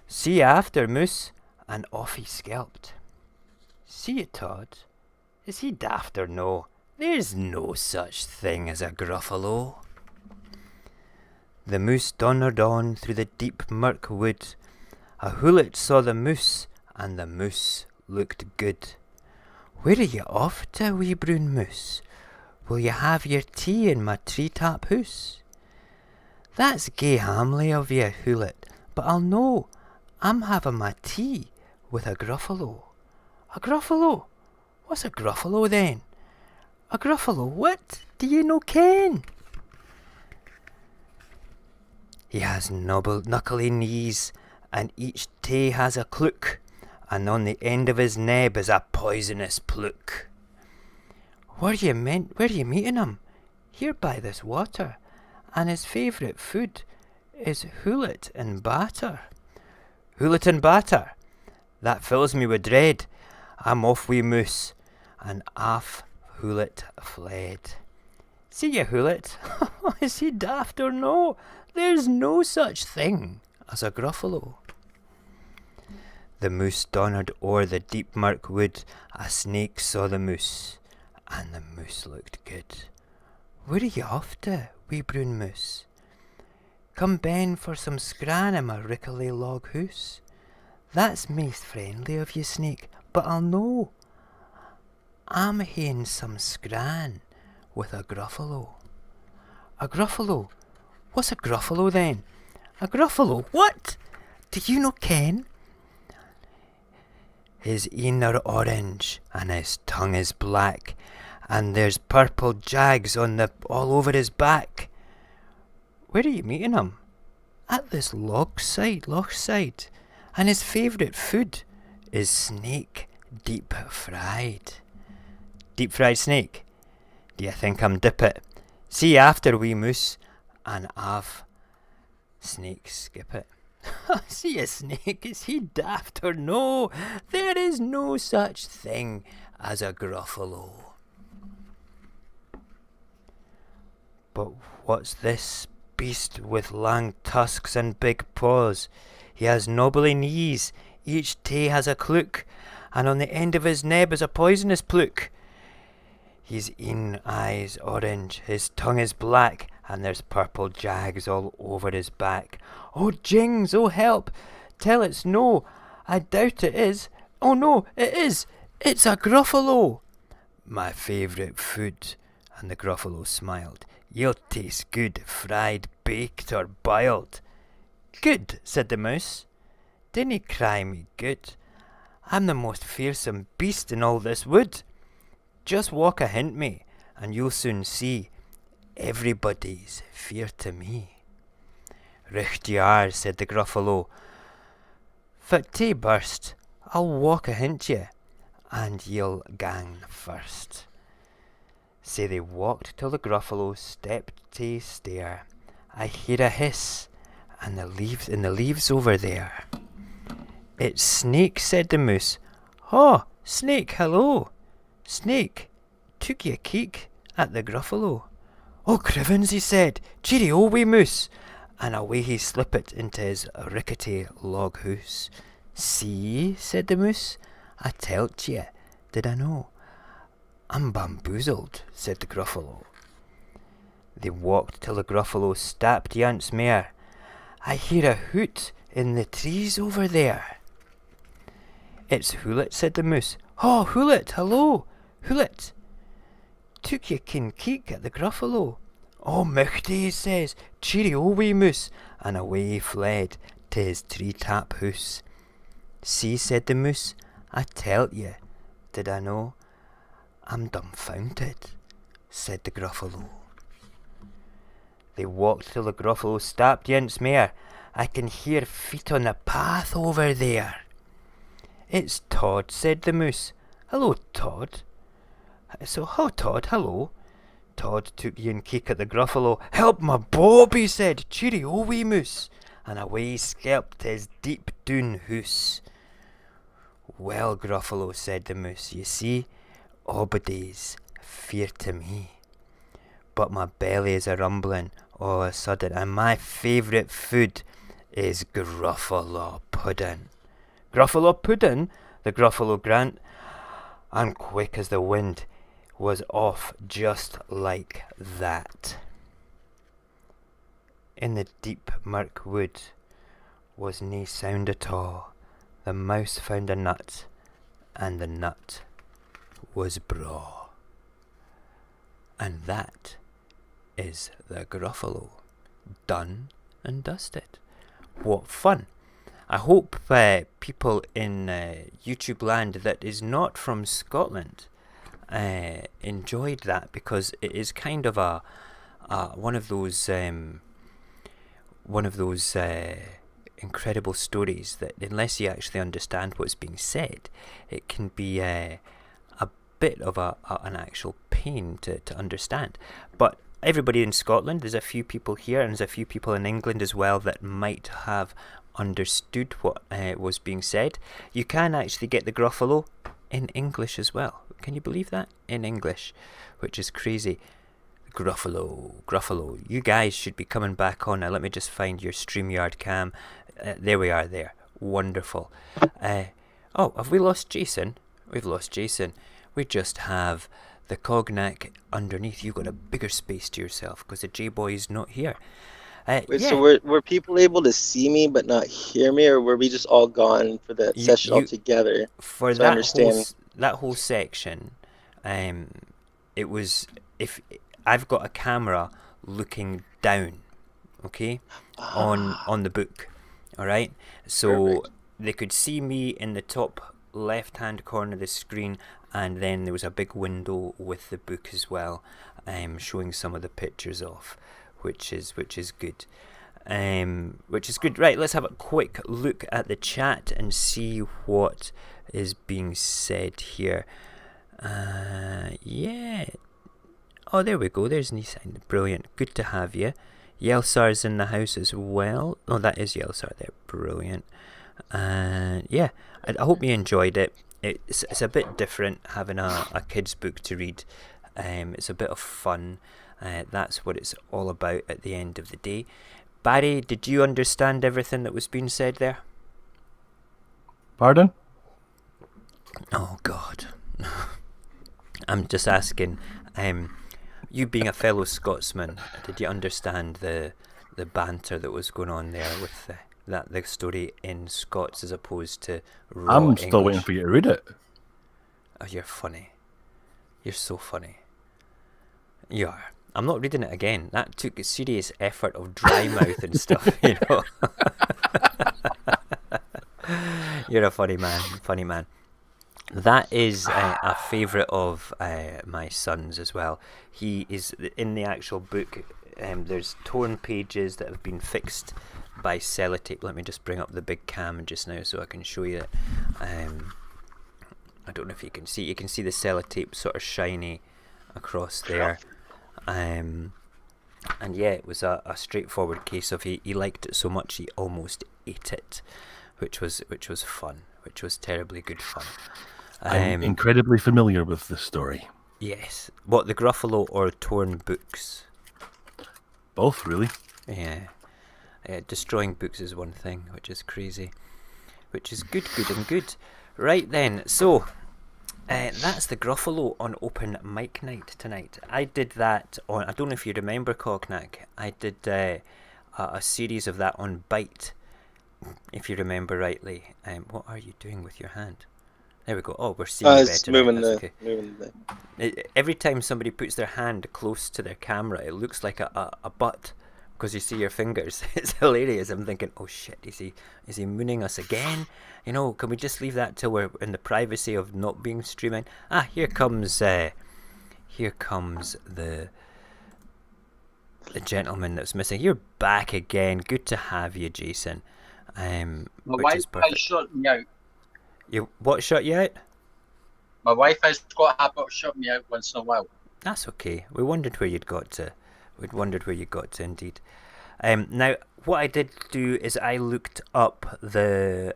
Speaker 1: See you after, moose, and off he skelped. See you, Tod. Is he daft or no? There's no such thing as a Gruffalo. The moose donnered on through the deep murk wood. A hoolet saw the moose, and the moose looked good. Where are you off to, wee brown moose? Will you have your tea in my tree-top hoose? That's gay hamly of you, hoolet, but I'll no. I'm having my tea with a Gruffalo. A Gruffalo? What's a Gruffalo then? A Gruffalo? What? Do you no ken? He has knuckly knees, and each tay has a clook, and on the end of his neb is a poisonous plook. Where you meeting him? Here by this water, and his favourite food is hoolet and batter. Hoolet and batter? That fills me with dread. I'm off wee moose, and off hoolet fled. See you, hoolet. Is he daft or no? There's no such thing as a Gruffalo. The moose donnered o'er the deep murk wood. A snake saw the moose, and the moose looked good. Where are you off to, wee brown moose? Come ben for some scran in my rickly log hoose. That's maist friendly of you, snake, but I'll no. I'm haeing some scran with a Gruffalo. A Gruffalo? What's a Gruffalo then? A Gruffalo? What? Do you no ken? His een are orange, and his tongue is black, and there's purple jags all over his back. Where are you meeting him? At this loch side, and his favourite food is snake deep fried. Deep fried snake? Do you think I'm dippet? See you after, wee moose, and I've snake skip it. See a snake, is he daft or no? There is no such thing as a Gruffalo. But what's this beast with lang tusks and big paws? He has knobbly knees, each tay has a clook, and on the end of his neb is a poisonous plook. His een eye's orange, his tongue is black, and there's purple jags all over his back. Oh, Jings, oh, help! Tell it's no. I doubt it is. Oh, no, it is. It's a Gruffalo. My favourite food. And the Gruffalo smiled. You'll taste good, fried, baked, or boiled. Good, said the moose. Dinna cry me good. I'm the most fearsome beast in all this wood. Just walk ahint me, and you'll soon see everybody's fear to me. Richt ye are, said the Gruffalo. Fit tae burst, I'll walk ahint ye, and ye'll gang first. Sae they walked till the Gruffalo stepped tae stair. I hear a hiss, and the leaves over there. It's Snake, said the moose. Oh, Snake, hello. Snake, took ye a keek at the Gruffalo. Oh, Crivens, he said, cheerio, wee moose, and away he slipped into his rickety log hoose. See, said the moose, I tell't ye, did I know? I'm bamboozled, said the Gruffalo. They walked till the Gruffalo stapped yance mare. I hear a hoot in the trees over there. It's Hoolet, said the moose. Oh, Hoolet, hello, Hoolet. took you kin keek at the Gruffalo. Oh, michty, he says, cheerio, wee moose, and away he fled to his tree-tap hoose. See, said the moose, I tell ye, did I know? I'm dumbfounded, said the Gruffalo. They walked till the Gruffalo stopped yince mair. I can hear feet on the path over there. It's Todd, said the moose. Hello, Todd. So, how, Todd, hello. Todd took Ian Keek at the Gruffalo. Help my Bob, he said, cheerio, wee moose, and away he skelped his deep doon hoose. Well, Gruffalo, said the moose, you see, Obadiah's fear to me. But my belly is a rumbling all of a sudden, and my favourite food is Gruffalo pudding. Gruffalo pudding? The Gruffalo grant, and quick as the wind was off just like that. In the deep murk wood was nae sound at all. The mouse found a nut, and the nut was braw. And that is the Gruffalo, done and dusted. What fun! I hope people in YouTube land that is not from Scotland enjoyed that, because it is kind of a one of those incredible stories that, unless you actually understand what's being said, it can be a bit of an actual pain to understand. But everybody in Scotland, there's a few people here, and there's a few people in England as well that might have understood what was being said. You can actually get the Gruffalo in English as well. Can you believe that? In English, which is crazy. Gruffalo. You guys should be coming back on now. Let me just find your StreamYard cam. There we are there. Wonderful. Oh, have we lost Jason? We've lost Jason. We just have the Cognac underneath. You've got a bigger space to yourself because the J-Boy is not here.
Speaker 3: Wait,
Speaker 1: yeah.
Speaker 3: so were people able to see me but not hear me, or were we just all gone for that session altogether?
Speaker 1: For
Speaker 3: so
Speaker 1: that whole section, it was, if I've got a camera looking down, okay, on the book, all right. So
Speaker 3: Perfect.
Speaker 1: They could see me in the top left-hand corner of the screen, and then there was a big window with the book as well, showing some of the pictures off. Which is good. Right, let's have a quick look at the chat and see what is being said here. Yeah. Oh, there we go. There's Nissan. Brilliant. Good to have you. Yelsar's in the house as well. Oh, that is Yelsar there. Brilliant. Yeah, I hope you enjoyed it. It's a bit different having a kid's book to read. It's a bit of fun. That's what it's all about at the end of the day. Barry, did you understand everything that was being said there?
Speaker 5: Pardon?
Speaker 1: Oh, God. I'm just asking, you being a fellow Scotsman, did you understand the banter that was going on there with the story in Scots as opposed to raw
Speaker 5: I'm still
Speaker 1: English?
Speaker 5: waiting for you to read it.
Speaker 1: Oh, you're funny. You're so funny. You are. I'm not reading it again. That took a serious effort of dry mouth and stuff, you know. You're a funny man. That is a favourite of my son's as well. He is in the actual book. There's torn pages that have been fixed by sellotape. Let me just bring up the big cam just now so I can show you it. I don't know if you can see. You can see the sellotape sort of shiny across there. And yeah, it was a straightforward case of he liked it so much he almost ate it, which was fun, which was terribly good fun.
Speaker 5: I'm incredibly familiar with this story.
Speaker 1: Yes. What, the Gruffalo or torn books?
Speaker 5: Both, really.
Speaker 1: Yeah. Destroying books is one thing, which is crazy, which is good and good. Right then, so that's the Gruffalo on open mic night tonight. I did that on, I don't know if you remember, Cognac, I did a series of that on Byte, if you remember rightly. What are you doing with your hand? There we go. Oh, we're seeing you
Speaker 3: It's
Speaker 1: better now.
Speaker 3: moving
Speaker 1: That's
Speaker 3: the
Speaker 1: okay.
Speaker 3: moving the.
Speaker 1: Every time somebody puts their hand close to their camera, it looks like a butt because you see your fingers. It's hilarious. I'm thinking, oh shit, is he mooning us again? You know, can we just leave that till we're in the privacy of not being streaming? Ah, here comes the gentleman that's missing. You're back again. Good to have you, Jason.
Speaker 4: My
Speaker 1: Which is
Speaker 4: wife has
Speaker 1: perfect.
Speaker 4: shut me out.
Speaker 1: What shut you out?
Speaker 4: My wife has got a habit of shutting me out once in a while.
Speaker 1: That's okay. We wondered where you'd got to. We'd wondered where you got to, indeed. Now, what I did do is I looked up the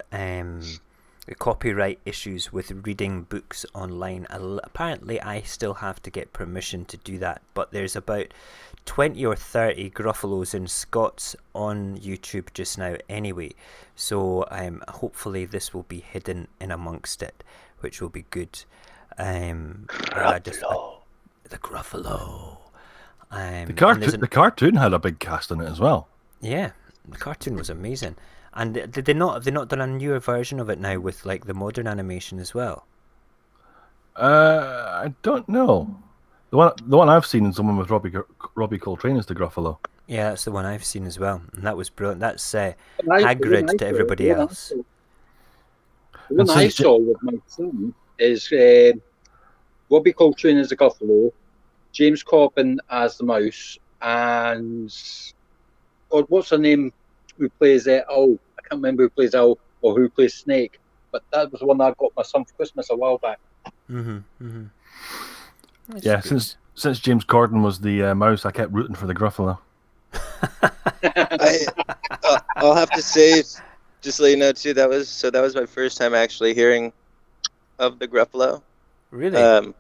Speaker 1: copyright issues with reading books online. Apparently, I still have to get permission to do that, but there's about 20 or 30 Gruffalos and Scots on YouTube just now anyway. So hopefully this will be hidden in amongst it, which will be good. The Gruffalo.
Speaker 5: The cartoon had a big cast in it as well.
Speaker 1: Yeah, the cartoon was amazing. And have they not done a newer version of it now with like the modern animation as well?
Speaker 5: I don't know. The one I've seen is the one with Robbie Coltrane as the Gruffalo.
Speaker 1: Yeah, that's the one I've seen as well, and that was brilliant. That's Hagrid to everybody else.
Speaker 4: The one I saw with my son is Robbie Coltrane as the Gruffalo, James Corbin as the mouse, and what's her name? Who plays Owl? I can't remember who plays Owl or who plays Snake, but that was the one I got my son for Christmas a while back.
Speaker 5: Yeah, since James Corden was the mouse, I kept rooting for the Gruffalo.
Speaker 3: I'll have to say, just to let you know too, that was my first time actually hearing of the Gruffalo.
Speaker 1: Really?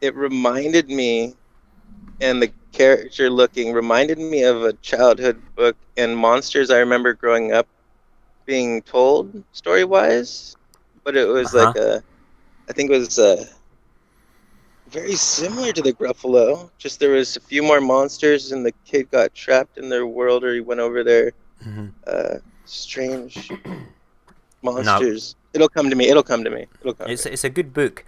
Speaker 3: It reminded me, and the character looking reminded me of a childhood book and monsters I remember growing up being told story-wise, but it was like I think it was very similar to the Gruffalo, just there was a few more monsters and the kid got trapped in their world, or he went over there. Strange monsters. No. It'll come to me.
Speaker 1: It's a good book.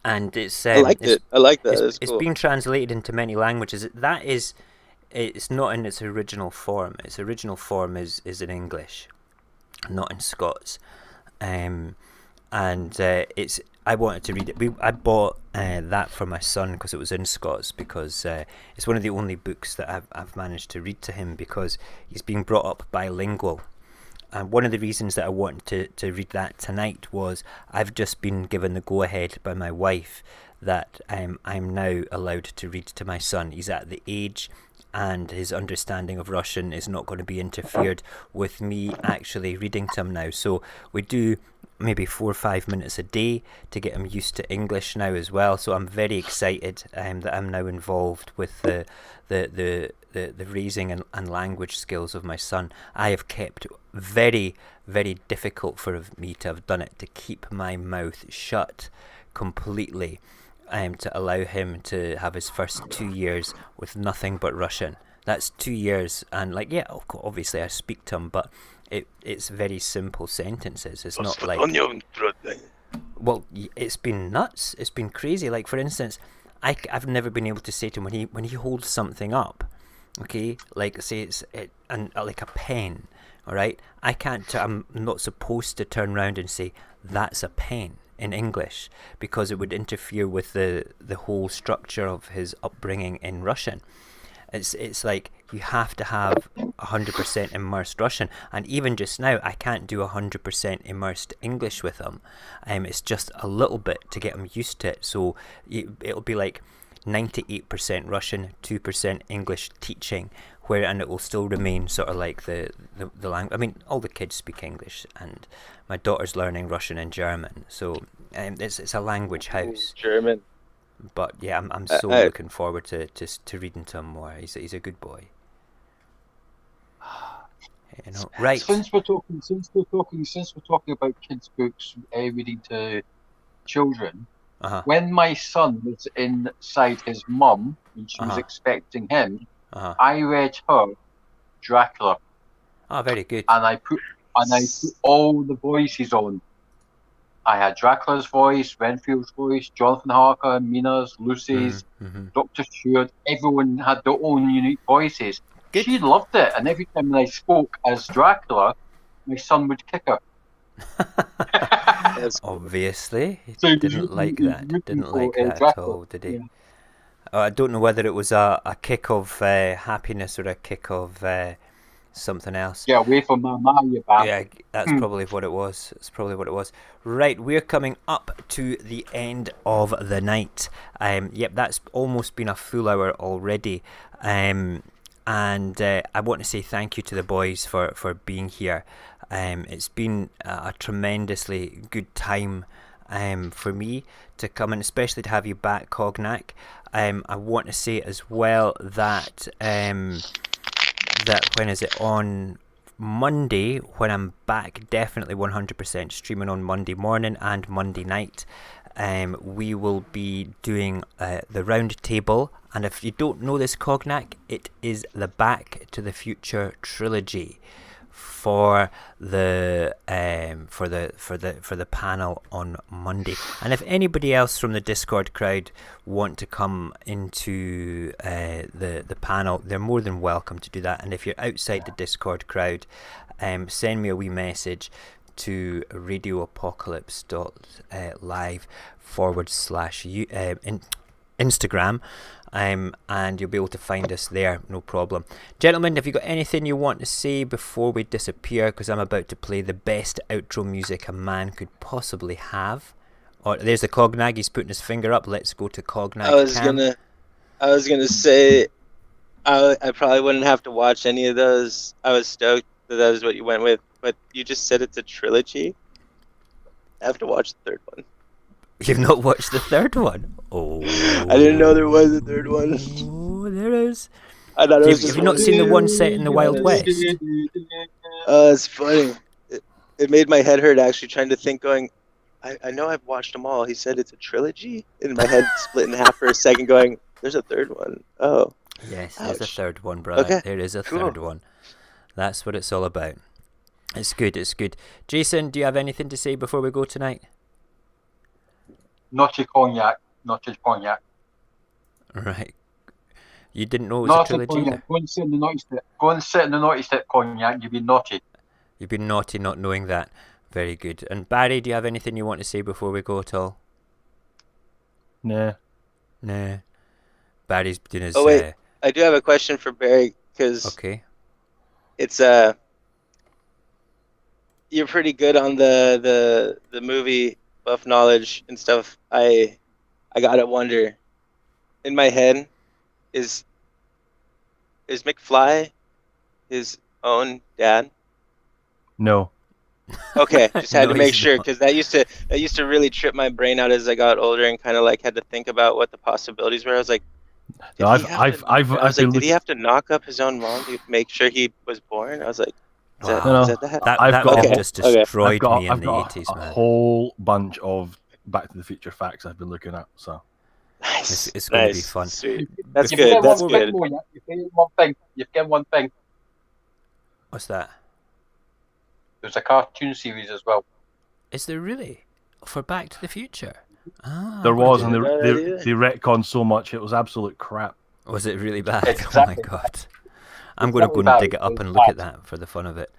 Speaker 1: And it's
Speaker 3: I liked it. I like that.
Speaker 1: It's been translated into many languages. It's not in its original form. Its original form is in English, not in Scots. I wanted to read it. I bought that for my son because it was in Scots, because it's one of the only books that I've managed to read to him, because he's being brought up bilingual. And one of the reasons that I wanted to read that tonight was I've just been given the go-ahead by my wife that I'm now allowed to read to my son. He's at the age and his understanding of Russian is not going to be interfered with me actually reading to him now. So we do maybe 4 or 5 minutes a day to get him used to English now as well. So I'm very excited that I'm now involved with the raising and language skills of my son. I have kept very, very difficult for me to have done it, to keep my mouth shut completely, to allow him to have his first 2 years with nothing but Russian. That's 2 years, and like, yeah, obviously I speak to him, but it's very simple sentences. It's not like, well, it's been nuts. It's been crazy. Like, for instance, I've never been able to say to him when he holds something up, okay, like say like a pen, all right, I'm not supposed to turn around and say that's a pen in English, because it would interfere with the whole structure of his upbringing in Russian. It's like you have to have 100% immersed Russian, and even just now I can't do 100% immersed English with him. It's just a little bit to get him used to it. So it'll be like 98% Russian, 2% English teaching, and it will still remain sort of like the language. I mean, all the kids speak English, and my daughter's learning Russian and German, so it's a language house.
Speaker 3: German.
Speaker 1: But yeah, I'm so looking forward to reading to him more. He's a good boy. You know, right?
Speaker 4: Since we're talking about kids' books reading to children, when my son was inside his mum and she was expecting him, I read her Dracula.
Speaker 1: Oh, very good.
Speaker 4: And I put all the voices on. I had Dracula's voice, Renfield's voice, Jonathan Harker, Mina's, Lucy's, Dr. Stewart. Everyone had their own unique voices.
Speaker 1: Good.
Speaker 4: She loved it, and every time I spoke as Dracula, my son would kick her.
Speaker 1: Obviously, he
Speaker 4: So
Speaker 1: didn't like that. Didn't like that at
Speaker 4: Dracula.
Speaker 1: all, did he?
Speaker 4: Yeah.
Speaker 1: I don't know whether it was a kick of happiness or a kick of something else.
Speaker 4: Get away from my man, you bastard.
Speaker 1: Yeah, that's probably what it was. It's probably what it was. Right, we're coming up to the end of the night. Yep, that's almost been a full hour already. And I want to say thank you to the boys for being here. It's been a tremendously good time for me to come, and especially to have you back, Cognac. I want to say as well that when is it, on Monday, when I'm back, definitely 100% streaming on Monday morning and Monday night. We will be doing the round table, and if you don't know this, Cognac, it is the Back to the Future trilogy for the panel on Monday. And if anybody else from the Discord crowd want to come into the panel, they're more than welcome to do that. And if you're outside the Discord crowd, send me a wee message to radioapocalypse.live/Instagram, and you'll be able to find us there, no problem. Gentlemen, have you got anything you want to say before we disappear? Because I'm about to play the best outro music a man could possibly have. Oh, there's the Cognac. He's putting his finger up. Let's go to Cognac.
Speaker 3: I was gonna say, I probably wouldn't have to watch any of those. I was stoked that was what you went with, but you just said it's a trilogy. I have to watch the third one.
Speaker 1: You've not watched the third one? Oh.
Speaker 3: I didn't know there was a third one.
Speaker 1: Oh, there is.
Speaker 3: I thought it was
Speaker 1: Have you not seen the one set in the Wild West?
Speaker 3: It's funny. It made my head hurt actually trying to think, going, I know I've watched them all. He said it's a trilogy? And my head split in half for a second going, there's a third one. Oh.
Speaker 1: Yes, there's a third one, brother.
Speaker 3: Okay.
Speaker 1: There is a third one. That's what it's all about. It's good, it's good. Jason, do you have anything to say before we go tonight?
Speaker 4: Not your cognac. Not your cognac.
Speaker 1: Right. You didn't know it was
Speaker 4: Not
Speaker 1: a trilogy
Speaker 4: cognac.
Speaker 1: either?
Speaker 4: Go and sit in the naughty step. Go and sit in the naughty step, cognac. You've been naughty.
Speaker 1: You've been naughty not knowing that. Very good. And Barry, do you have anything you want to say before we go at all?
Speaker 5: Nah.
Speaker 1: Nah. Barry's doing his...
Speaker 3: Oh, wait. I do have a question for Barry, because
Speaker 1: okay.
Speaker 3: It's you're pretty good on the movie buff knowledge and stuff. I gotta wonder, in my head, is McFly his own dad?
Speaker 5: No.
Speaker 3: Okay, just had
Speaker 1: No,
Speaker 3: to make
Speaker 1: he's
Speaker 3: sure,
Speaker 1: not.
Speaker 3: because that used to really trip my brain out as I got older and kind of like had to think about what the possibilities were. I was like,
Speaker 5: No,
Speaker 3: did he have to knock up his own mom to make sure he was born? I was like, is that,
Speaker 1: Wow.
Speaker 3: is that the
Speaker 1: That,
Speaker 5: I've
Speaker 1: that
Speaker 5: got
Speaker 1: would
Speaker 5: a-
Speaker 1: have just destroyed me in
Speaker 5: I've
Speaker 1: the
Speaker 5: got
Speaker 1: 80s,
Speaker 5: a
Speaker 1: man.
Speaker 5: whole bunch of Back to the Future facts I've been looking at. So
Speaker 3: Nice.
Speaker 1: It's going to be
Speaker 3: Nice.
Speaker 1: fun.
Speaker 3: Sweet. That's
Speaker 1: If-
Speaker 3: good. That's
Speaker 4: One
Speaker 3: good.
Speaker 4: thing more, yeah. You forget one thing. You forget one thing.
Speaker 1: What's that?
Speaker 4: There's a cartoon series as well.
Speaker 1: Is there really? For Back to the Future? Ah,
Speaker 5: there
Speaker 1: I'm gonna
Speaker 5: was,
Speaker 1: do
Speaker 5: and
Speaker 3: that.
Speaker 5: they retconned so much it was absolute crap.
Speaker 1: Was it really bad?
Speaker 4: Exactly.
Speaker 1: Oh my god. I'm going to go
Speaker 4: Exactly
Speaker 1: and
Speaker 4: bad.
Speaker 1: dig it up
Speaker 4: It's
Speaker 1: and look at
Speaker 4: bad.
Speaker 1: that for the fun of it.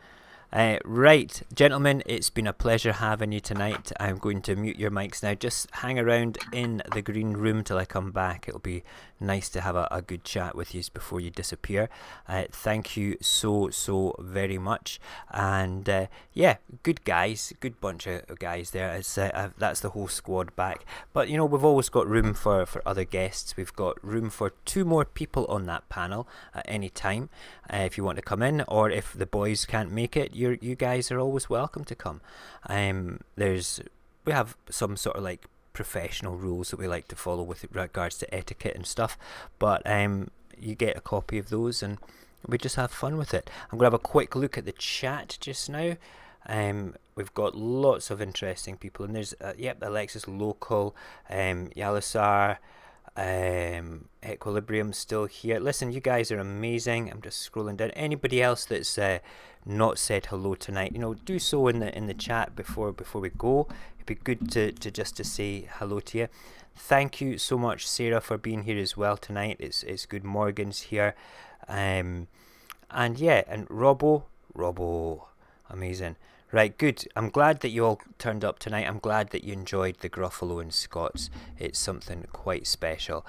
Speaker 1: Right, gentlemen, it's been a pleasure having you tonight. I'm going to mute your mics now. Just hang around in the green room till I come back. It'll be nice to have a good chat with you before you disappear. Thank you so very much. And yeah, good guys, good bunch of guys there. It's, that's the whole squad back. But you know, we've always got room for other guests. We've got room for 2 more people on that panel at any time. If you want to come in, or if the boys can't make it, you guys are always welcome to come. We have some sort of like professional rules that we like to follow with regards to etiquette and stuff, but you get a copy of those and we just have fun with it. I'm going to have a quick look at the chat just now. We've got lots of interesting people, and there's yep, Alexis Local, Yalasar, Equilibrium's still here. Listen, you guys are amazing. I'm just scrolling down. Anybody else that's not said hello tonight, do so in the chat before we go. It'd be good to just to say hello to you. Thank you so much, Sarah, for being here as well tonight. It's good. Morgan's here, and yeah, and Robbo, amazing. Right, good. I'm glad that you all turned up tonight. I'm glad that you enjoyed the Gruffalo and Scots. It's something quite special.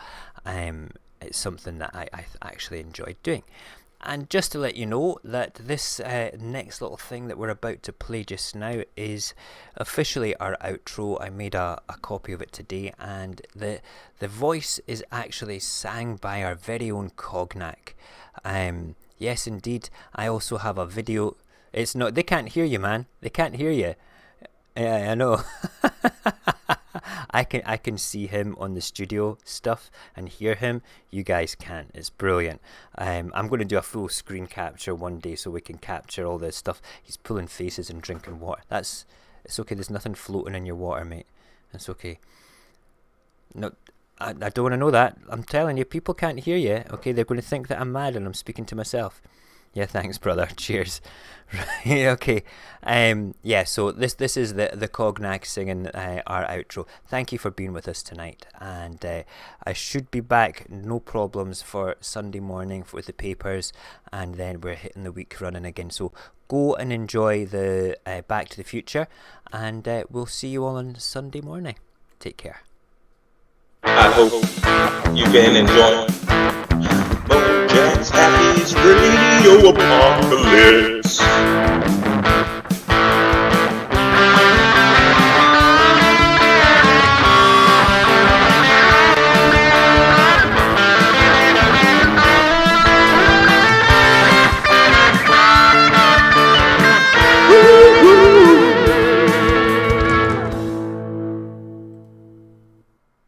Speaker 1: It's something that I actually enjoyed doing. And just to let you know that this next little thing that we're about to play just now is officially our outro. I made a copy of it today, and the voice is actually sang by our very own Cognac. Yes, indeed. I also have a video. It's not. They can't hear you, man. They can't hear you. Yeah, I know. I can see him on the studio stuff and hear him. You guys can't. It's brilliant. I'm going to do a full screen capture one day so we can capture all this stuff. He's pulling faces and drinking water. It's okay. There's nothing floating in your water, mate. It's okay. No, I don't want to know that. I'm telling you, people can't hear you. Okay, they're going to think that I'm mad and I'm speaking to myself. Yeah, thanks, brother. Cheers. Right, okay. Yeah, so this is the Cognac singing our outro. Thank you for being with us tonight, and I should be back, no problems, for Sunday morning with the papers, and then we're hitting the week running again. So go and enjoy the Back to the Future, and we'll see you all on Sunday morning. Take care.
Speaker 6: I hope you can enjoy Mojax Happy's Radio Apocalypse.